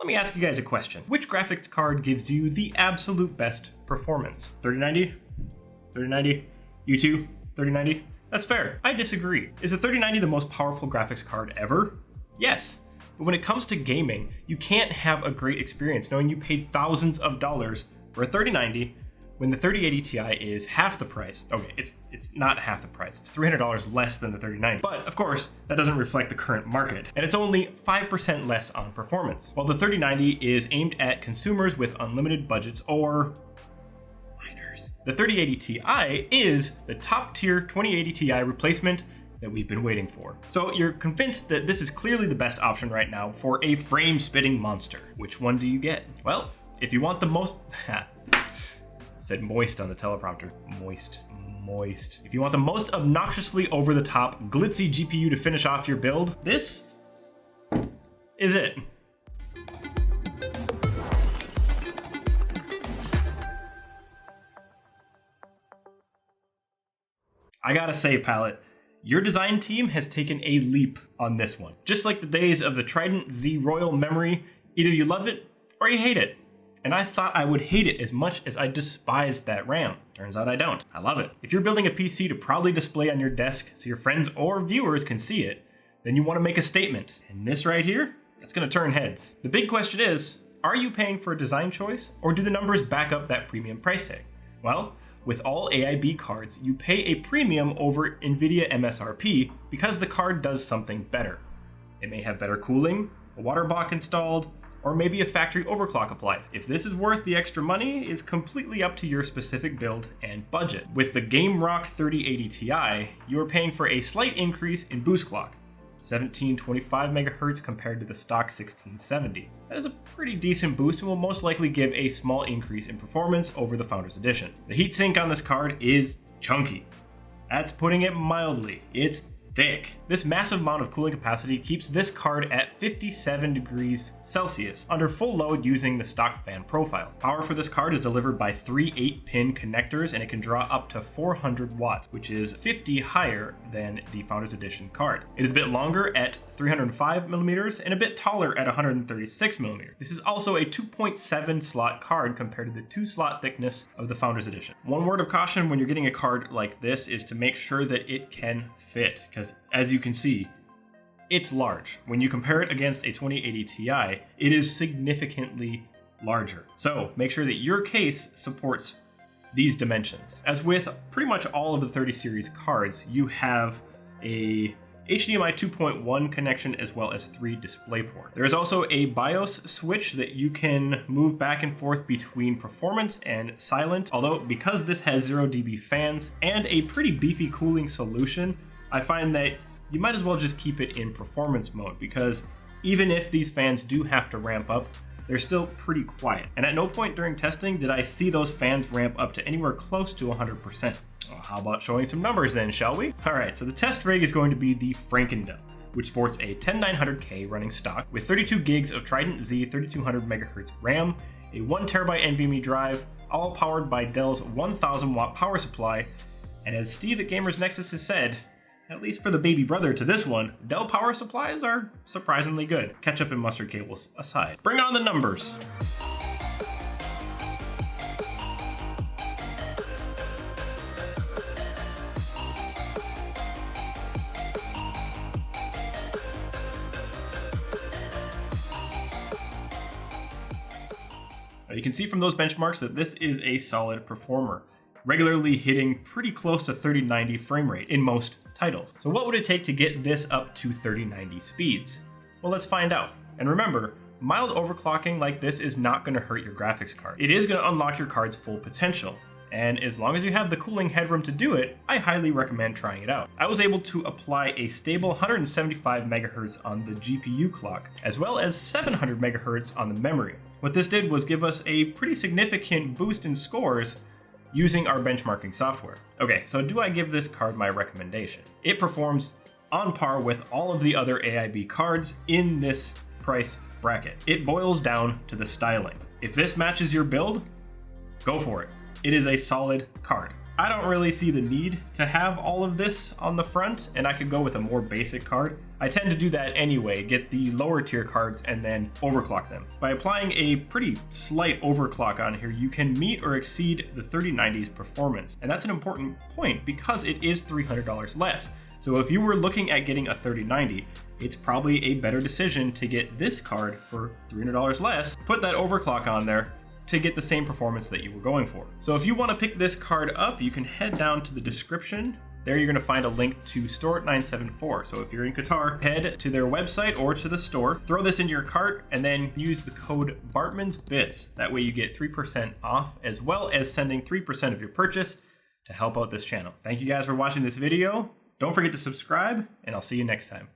Let me ask you guys a question. Which graphics card gives you the absolute best performance? 3090? 3090? U2? 3090? That's fair. I disagree. Is a 3090 the most powerful graphics card ever? Yes. But when it comes to gaming, you can't have a great experience knowing you paid thousands of dollars for a 3090 when the 3080 Ti is half the price. Okay, it's not half the price. It's $300 less than the 3090. But of course, that doesn't reflect the current market. And it's only 5% less on performance. While the 3090 is aimed at consumers with unlimited budgets or miners. The 3080 Ti is the top tier 2080 Ti replacement that we've been waiting for. So you're convinced that this is clearly the best option right now for a frame-spitting monster. Which one do you get? Well, if you want the most... said moist on the teleprompter. Moist. If you want the most obnoxiously over-the-top, glitzy GPU to finish off your build, this is it. I gotta say, Palit, your design team has taken a leap on this one. Just like the days of the Trident Z Royal Memory, either you love it or you hate it. And I thought I would hate it as much as I despised that RAM. Turns out I don't. I love it. If you're building a PC to proudly display on your desk so your friends or viewers can see it, then you want to make a statement. And this right here, that's gonna turn heads. The big question is, are you paying for a design choice or do the numbers back up that premium price tag? Well, with all AIB cards, you pay a premium over NVIDIA MSRP because the card does something better. It may have better cooling, a water block installed, or maybe a factory overclock applied. If this is worth the extra money, it's completely up to your specific build and budget. With the GameRock 3080 Ti, you are paying for a slight increase in boost clock, 1725 MHz compared to the stock 1670. That is a pretty decent boost and will most likely give a small increase in performance over the Founders Edition. The heatsink on this card is chunky. That's putting it mildly. It's thick. This massive amount of cooling capacity keeps this card at 57 degrees Celsius under full load using the stock fan profile. Power for this card is delivered by 3 8-pin connectors and it can draw up to 400 watts, which is 50 higher than the Founders Edition card. It is a bit longer at 305 millimeters and a bit taller at 136 millimeters. This is also a 2.7 slot card compared to the 2 slot thickness of the Founders Edition. One word of caution when you're getting a card like this is to make sure that it can fit, because as you can see, it's large. When you compare it against a 2080 Ti, it is significantly larger. So make sure that your case supports these dimensions. As with pretty much all of the 30 series cards, you have a HDMI 2.1 connection as well as 3 display ports. There is also a BIOS switch that you can move back and forth between performance and silent, although because this has 0 dB fans and a pretty beefy cooling solution, I find that you might as well just keep it in performance mode, because even if these fans do have to ramp up, they're still pretty quiet. And at no point during testing did I see those fans ramp up to anywhere close to 100%. Well, how about showing some numbers then, shall we? All right, so the test rig is going to be the Frankendel, which sports a 10900K running stock with 32 gigs of Trident Z 3200 MHz RAM, a 1TB NVMe drive, all powered by Dell's 1000 watt power supply. And as Steve at Gamers Nexus has said, at least for the baby brother to this one, Dell power supplies are surprisingly good. Ketchup and mustard cables aside. Bring on the numbers. You can see from those benchmarks that this is a solid performer, regularly hitting pretty close to 3090 frame rate in most titles. So what would it take to get this up to 3090 speeds? Well, let's find out. And remember, mild overclocking like this is not going to hurt your graphics card. It is going to unlock your card's full potential. And as long as you have the cooling headroom to do it, I highly recommend trying it out. I was able to apply a stable 175 MHz on the GPU clock, as well as 700 MHz on the memory. What this did was give us a pretty significant boost in scores using our benchmarking software. Okay, so do I give this card my recommendation? It performs on par with all of the other AIB cards in this price bracket. It boils down to the styling. If this matches your build, go for it. It is a solid card. I don't really see the need to have all of this on the front, and I could go with a more basic card. I tend to do that anyway, get the lower tier cards and then overclock them. By applying a pretty slight overclock on here, you can meet or exceed the 3090's performance. And that's an important point because it is $300 less. So if you were looking at getting a 3090, it's probably a better decision to get this card for $300 less, put that overclock on there to get the same performance that you were going for. So if you want to pick this card up, you can head down to the description. There you're going to find a link to Store 974. So if you're in Qatar, head to their website or to the store, throw this in your cart, and then use the code BartmansBits. That way you get 3% off, as well as sending 3% of your purchase to help out this channel. Thank you guys for watching this video. Don't forget to subscribe, and I'll see you next time.